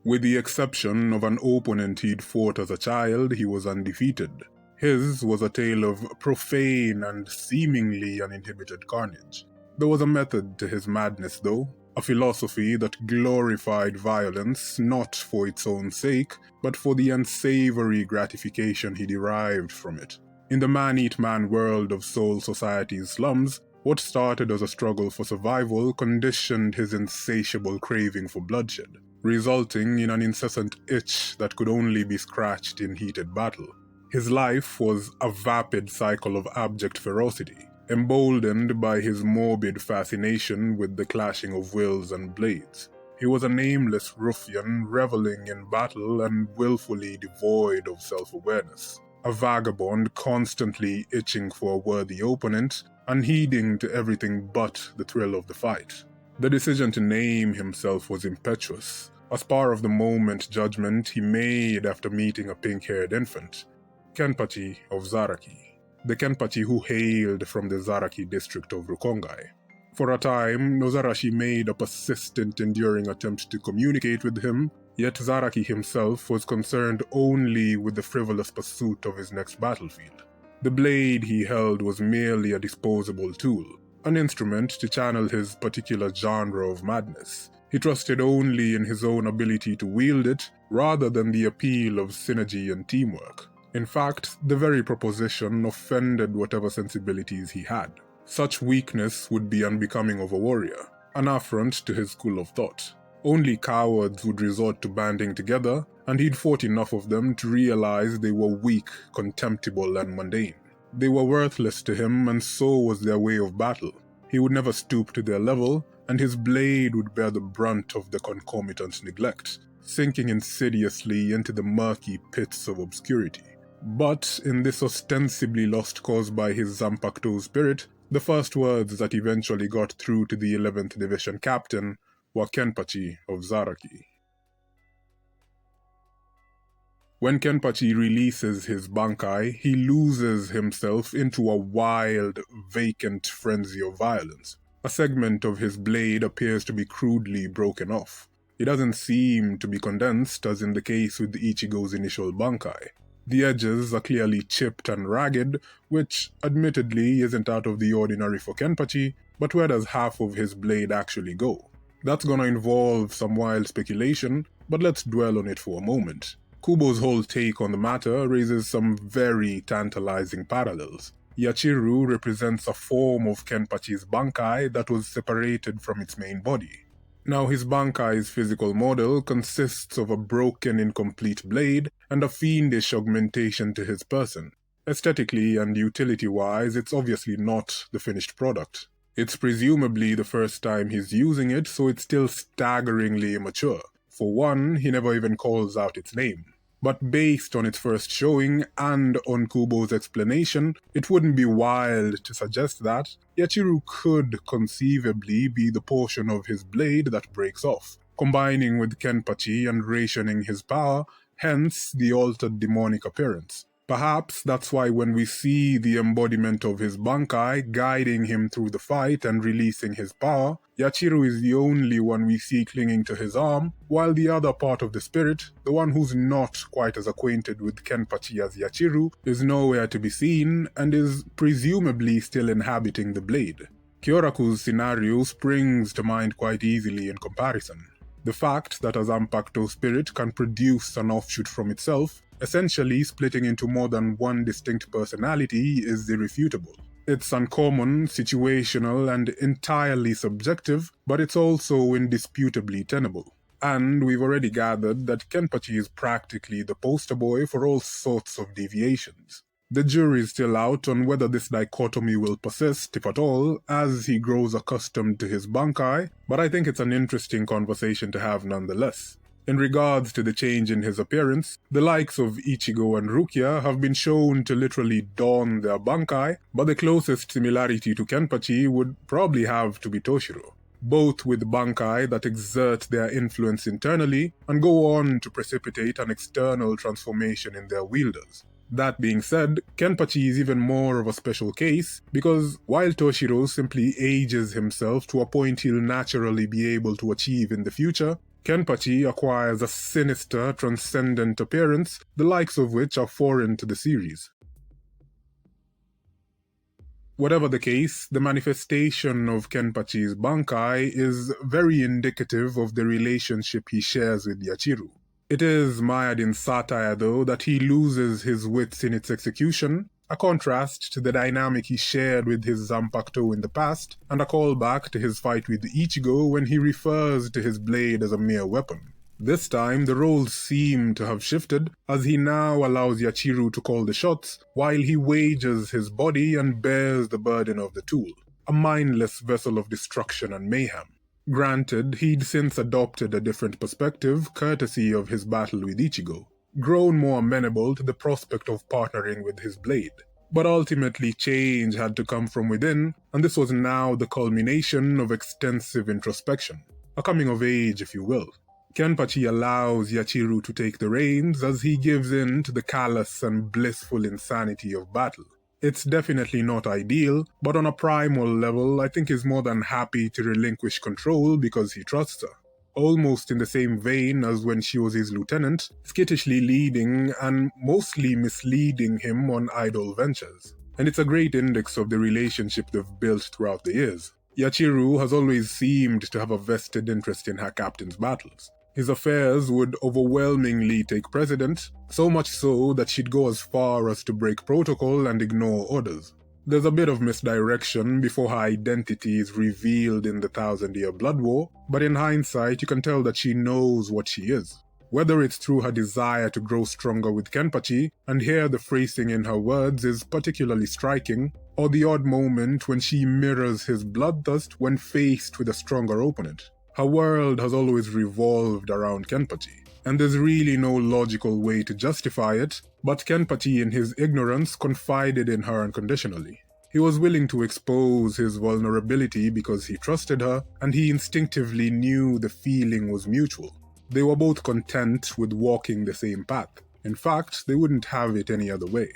With the exception of an opponent he'd fought as a child, he was undefeated. His was a tale of profane and seemingly uninhibited carnage. There was a method to his madness, though, a philosophy that glorified violence not for its own sake, but for the unsavory gratification he derived from it. In the man-eat-man world of Seoul society's slums, what started as a struggle for survival conditioned his insatiable craving for bloodshed, resulting in an incessant itch that could only be scratched in heated battle. His life was a vapid cycle of abject ferocity, emboldened by his morbid fascination with the clashing of wills and blades. He was a nameless ruffian reveling in battle and willfully devoid of self-awareness, a vagabond constantly itching for a worthy opponent, unheeding to everything but the thrill of the fight. The decision to name himself was impetuous, a spur-of-the-moment judgment he made after meeting a pink-haired infant, Kenpachi of Zaraki, the Kenpachi who hailed from the Zaraki district of Rukongai. For a time, Nozarashi made a persistent, enduring attempt to communicate with him, yet Zaraki himself was concerned only with the frivolous pursuit of his next battlefield. The blade he held was merely a disposable tool, an instrument to channel his particular genre of madness. He trusted only in his own ability to wield it, rather than the appeal of synergy and teamwork. In fact, the very proposition offended whatever sensibilities he had. Such weakness would be unbecoming of a warrior, an affront to his school of thought. Only cowards would resort to banding together, and he'd fought enough of them to realize they were weak, contemptible, and mundane. They were worthless to him, and so was their way of battle. He would never stoop to their level, and his blade would bear the brunt of the concomitant neglect, sinking insidiously into the murky pits of obscurity. But in this ostensibly lost cause by his Zampakto spirit, the first words that eventually got through to the 11th Division captain were Kenpachi of Zaraki. When Kenpachi releases his Bankai, he loses himself into a wild, vacant frenzy of violence. A segment of his blade appears to be crudely broken off. It doesn't seem to be condensed, as in the case with Ichigo's initial Bankai. The edges are clearly chipped and ragged, which admittedly isn't out of the ordinary for Kenpachi, but where does half of his blade actually go? That's gonna involve some wild speculation, but let's dwell on it for a moment. Kubo's whole take on the matter raises some very tantalizing parallels. Yachiru represents a form of Kenpachi's Bankai that was separated from its main body. Now, his Bankai's physical model consists of a broken, incomplete blade and a fiendish augmentation to his person. Aesthetically and utility-wise, it's obviously not the finished product. It's presumably the first time he's using it, so it's still staggeringly immature. For one, he never even calls out its name. But based on its first showing and on Kubo's explanation, it wouldn't be wild to suggest that Yachiru could conceivably be the portion of his blade that breaks off, combining with Kenpachi and rationing his power, hence the altered demonic appearance. Perhaps that's why when we see the embodiment of his Bankai guiding him through the fight and releasing his power, Yachiru is the only one we see clinging to his arm, while the other part of the spirit, the one who's not quite as acquainted with Kenpachi as Yachiru, is nowhere to be seen and is presumably still inhabiting the blade. Kyoraku's scenario springs to mind quite easily in comparison. The fact that a Zampakto spirit can produce an offshoot from itself, essentially splitting into more than one distinct personality, is irrefutable. It's uncommon, situational, and entirely subjective, but it's also indisputably tenable. And we've already gathered that Kenpachi is practically the poster boy for all sorts of deviations. The jury's still out on whether this dichotomy will persist, if at all, as he grows accustomed to his Bankai, but I think it's an interesting conversation to have nonetheless. In regards to the change in his appearance, the likes of Ichigo and Rukia have been shown to literally don their Bankai, but the closest similarity to Kenpachi would probably have to be Toshiro, both with Bankai that exert their influence internally and go on to precipitate an external transformation in their wielders. That being said, Kenpachi is even more of a special case because while Toshiro simply ages himself to a point he'll naturally be able to achieve in the future, Kenpachi acquires a sinister, transcendent appearance, the likes of which are foreign to the series. Whatever the case, the manifestation of Kenpachi's Bankai is very indicative of the relationship he shares with Yachiru. It is mired in satire, though, that he loses his wits in its execution, a contrast to the dynamic he shared with his Zampakto in the past, and a callback to his fight with Ichigo when he refers to his blade as a mere weapon. This time, the roles seem to have shifted, as he now allows Yachiru to call the shots, while he wagers his body and bears the burden of the tool, a mindless vessel of destruction and mayhem. Granted, he'd since adopted a different perspective, courtesy of his battle with Ichigo, grown more amenable to the prospect of partnering with his blade. But ultimately, change had to come from within, and this was now the culmination of extensive introspection, a coming of age, if you will. Kenpachi allows Yachiru to take the reins as he gives in to the callous and blissful insanity of battle. It's definitely not ideal, but on a primal level, I think he's more than happy to relinquish control because he trusts her. Almost in the same vein as when she was his lieutenant, skittishly leading and mostly misleading him on idle ventures. And it's a great index of the relationship they've built throughout the years. Yachiru has always seemed to have a vested interest in her captain's battles. His affairs would overwhelmingly take precedent, so much so that she'd go as far as to break protocol and ignore orders. There's a bit of misdirection before her identity is revealed in the Thousand-Year Blood War, but in hindsight you can tell that she knows what she is. Whether it's through her desire to grow stronger with Kenpachi, and here the phrasing in her words is particularly striking, or the odd moment when she mirrors his bloodthirst when faced with a stronger opponent. Her world has always revolved around Kenpachi, and there's really no logical way to justify it, but Kenpachi in his ignorance confided in her unconditionally. He was willing to expose his vulnerability because he trusted her, and he instinctively knew the feeling was mutual. They were both content with walking the same path. In fact, they wouldn't have it any other way.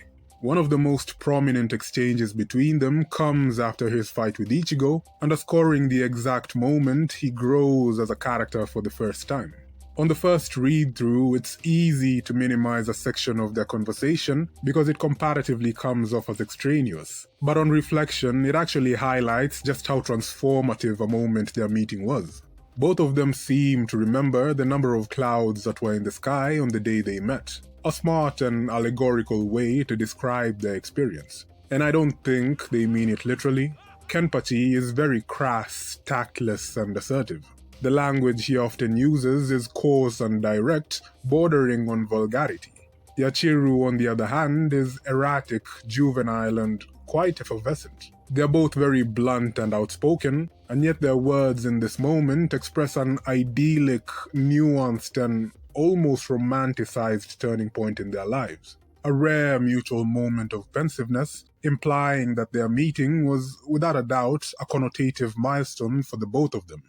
One of the most prominent exchanges between them comes after his fight with Ichigo, underscoring the exact moment he grows as a character for the first time. On the first read-through, it's easy to minimize a section of their conversation because it comparatively comes off as extraneous. But on reflection, it actually highlights just how transformative a moment their meeting was. Both of them seem to remember the number of clouds that were in the sky on the day they met. A smart and allegorical way to describe their experience. And I don't think they mean it literally. Kenpachi is very crass, tactless, and assertive. The language he often uses is coarse and direct, bordering on vulgarity. Yachiru, on the other hand, is erratic, juvenile, and quite effervescent. They're both very blunt and outspoken, and yet their words in this moment express an idyllic, nuanced, and almost romanticized turning point in their lives. A rare mutual moment of pensiveness, implying that their meeting was, without a doubt, a connotative milestone for the both of them.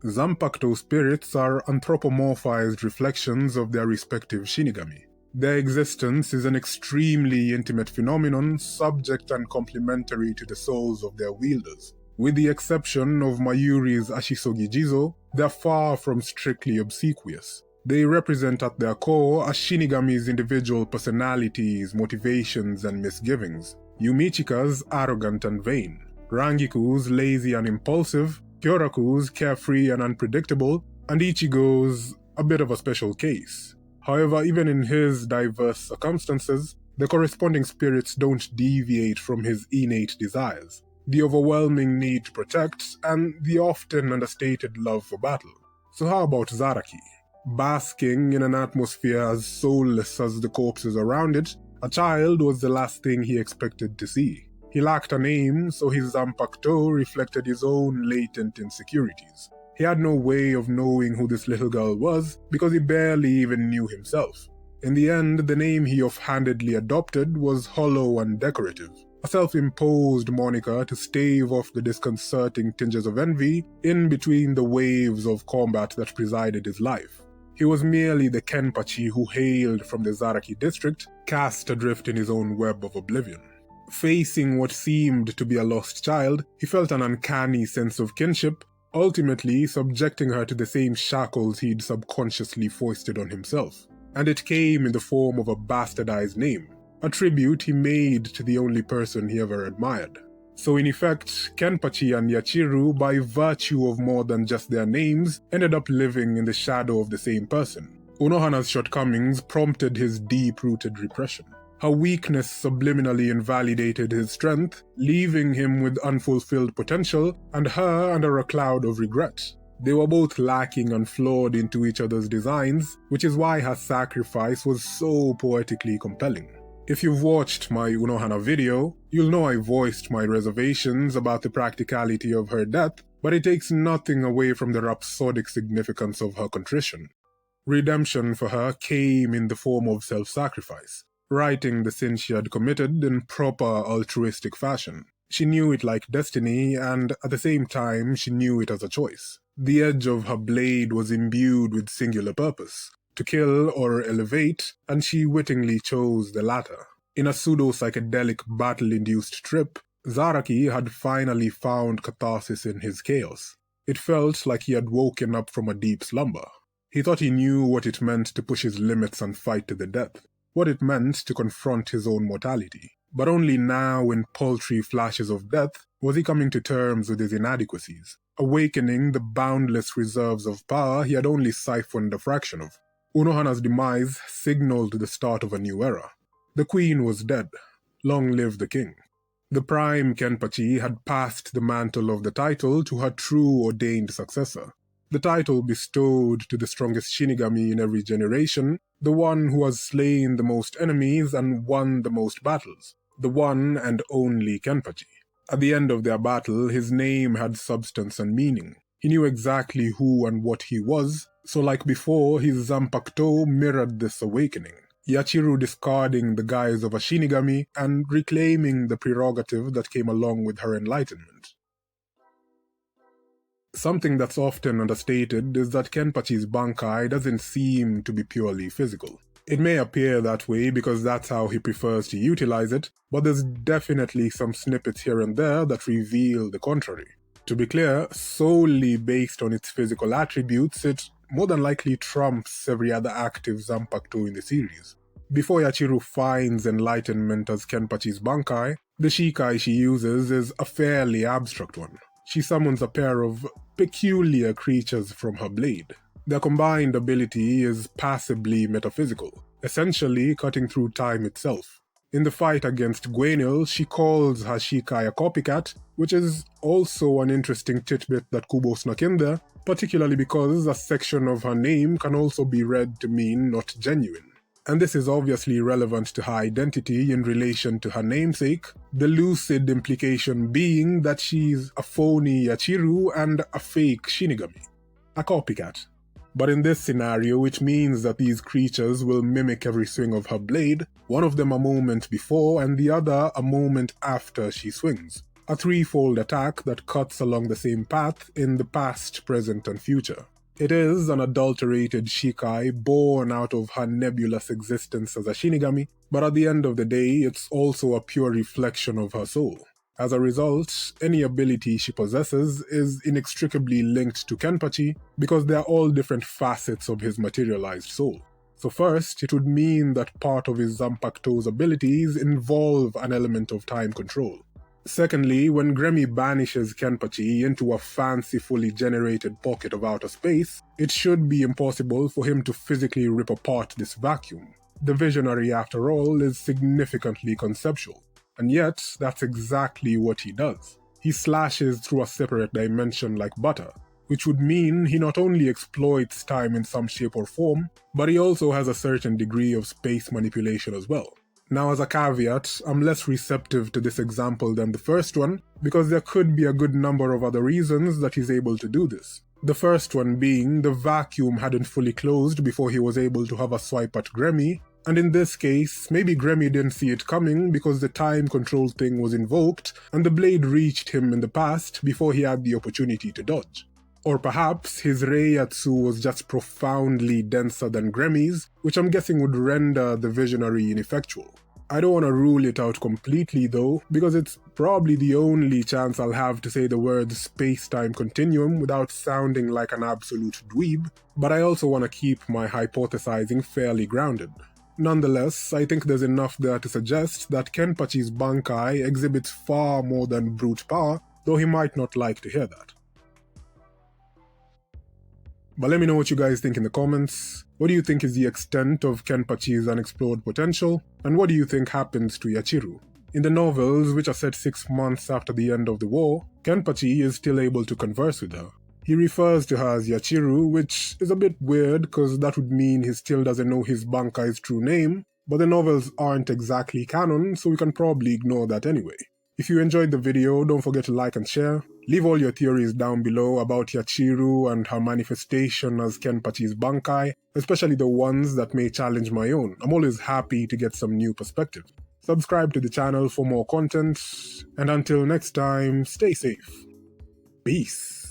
Zampakto spirits are anthropomorphized reflections of their respective Shinigami. Their existence is an extremely intimate phenomenon, subject and complementary to the souls of their wielders. With the exception of Mayuri's Ashisogi Jizo, they're far from strictly obsequious. They represent at their core a Shinigami's individual personalities, motivations, and misgivings. Yumichika's arrogant and vain, Rangiku's lazy and impulsive, Kyoraku's carefree and unpredictable, and Ichigo's a bit of a special case. However, even in his diverse circumstances, the corresponding spirits don't deviate from his innate desires, the overwhelming need to protect, and the often understated love for battle. So how about Zaraki? Basking in an atmosphere as soulless as the corpses around it, a child was the last thing he expected to see. He lacked a name, so his Zampakto reflected his own latent insecurities. He had no way of knowing who this little girl was because he barely even knew himself. In the end, the name he offhandedly adopted was hollow and decorative, a self-imposed moniker to stave off the disconcerting tinges of envy in between the waves of combat that presided his life. He was merely the Kenpachi who hailed from the Zaraki district, cast adrift in his own web of oblivion. Facing what seemed to be a lost child, he felt an uncanny sense of kinship, ultimately subjecting her to the same shackles he'd subconsciously foisted on himself. And it came in the form of a bastardized name, a tribute he made to the only person he ever admired. So in effect, Kenpachi and Yachiru, by virtue of more than just their names, ended up living in the shadow of the same person. Unohana's shortcomings prompted his deep-rooted repression. Her weakness subliminally invalidated his strength, leaving him with unfulfilled potential and her under a cloud of regret. They were both lacking and flawed into each other's designs, which is why her sacrifice was so poetically compelling. If you've watched my Unohana video, you'll know I voiced my reservations about the practicality of her death, but it takes nothing away from the rhapsodic significance of her contrition. Redemption for her came in the form of self-sacrifice, righting the sin she had committed in proper altruistic fashion. She knew it like destiny, and at the same time she knew it as a choice. The edge of her blade was imbued with singular purpose, to kill or elevate, and she wittingly chose the latter. In a pseudo-psychedelic battle-induced trip, Zaraki had finally found catharsis in his chaos. It felt like he had woken up from a deep slumber. He thought he knew what it meant to push his limits and fight to the death, what it meant to confront his own mortality. But only now, in paltry flashes of death, was he coming to terms with his inadequacies, awakening the boundless reserves of power he had only siphoned a fraction of. Unohana's demise signaled the start of a new era. The queen was dead. Long live the king. The prime Kenpachi had passed the mantle of the title to her true ordained successor. The title bestowed to the strongest Shinigami in every generation, the one who has slain the most enemies and won the most battles, the one and only Kenpachi. At the end of their battle, his name had substance and meaning. He knew exactly who and what he was, so like before, his Zampakto mirrored this awakening. Yachiru discarding the guise of a Shinigami and reclaiming the prerogative that came along with her enlightenment. Something that's often understated is that Kenpachi's Bankai doesn't seem to be purely physical. It may appear that way because that's how he prefers to utilize it, but there's definitely some snippets here and there that reveal the contrary. To be clear, solely based on its physical attributes, it more than likely trumps every other active Zampakto in the series. Before Yachiru finds enlightenment as Kenpachi's Bankai, the Shikai she uses is a fairly abstract one. She summons a pair of peculiar creatures from her blade. Their combined ability is passably metaphysical, essentially cutting through time itself. In the fight against Gwenil, she calls her Shikai a copycat, which is also an interesting tidbit that Kubo snuck in there, particularly because a section of her name can also be read to mean not genuine. And this is obviously relevant to her identity in relation to her namesake, the lucid implication being that she's a phony Yachiru and a fake Shinigami, a copycat. But in this scenario, it means that these creatures will mimic every swing of her blade, one of them a moment before and the other a moment after she swings. A threefold attack that cuts along the same path in the past, present, and future. It is an adulterated Shikai born out of her nebulous existence as a Shinigami, but at the end of the day, it's also a pure reflection of her soul. As a result, any ability she possesses is inextricably linked to Kenpachi because they are all different facets of his materialized soul. So first, it would mean that part of his Zampakto's abilities involve an element of time control. Secondly, when Gremmy banishes Kenpachi into a fancifully generated pocket of outer space, it should be impossible for him to physically rip apart this vacuum. The visionary, after all, is significantly conceptual. And yet, that's exactly what he does. He slashes through a separate dimension like butter, which would mean he not only exploits time in some shape or form, but he also has a certain degree of space manipulation as well. Now, as a caveat, I'm less receptive to this example than the first one, because there could be a good number of other reasons that he's able to do this. The first one being the vacuum hadn't fully closed before he was able to have a swipe at Gremmy, and in this case, maybe Gremmy didn't see it coming because the time control thing was invoked and the blade reached him in the past before he had the opportunity to dodge. Or perhaps his Reiyatsu was just profoundly denser than Gremmy's, which I'm guessing would render the visionary ineffectual. I don't want to rule it out completely though, because it's probably the only chance I'll have to say the word space-time continuum without sounding like an absolute dweeb, but I also want to keep my hypothesizing fairly grounded. Nonetheless, I think there's enough there to suggest that Kenpachi's Bankai exhibits far more than brute power, though he might not like to hear that. But let me know what you guys think in the comments. What do you think is the extent of Kenpachi's unexplored potential? And what do you think happens to Yachiru? In the novels, which are set 6 months after the end of the war, Kenpachi is still able to converse with her. He refers to her as Yachiru, which is a bit weird because that would mean he still doesn't know his Bankai's true name, but the novels aren't exactly canon, so we can probably ignore that anyway. If you enjoyed the video, don't forget to like and share. Leave all your theories down below about Yachiru and her manifestation as Kenpachi's Bankai, especially the ones that may challenge my own. I'm always happy to get some new perspectives. Subscribe to the channel for more content, and until next time, stay safe. Peace.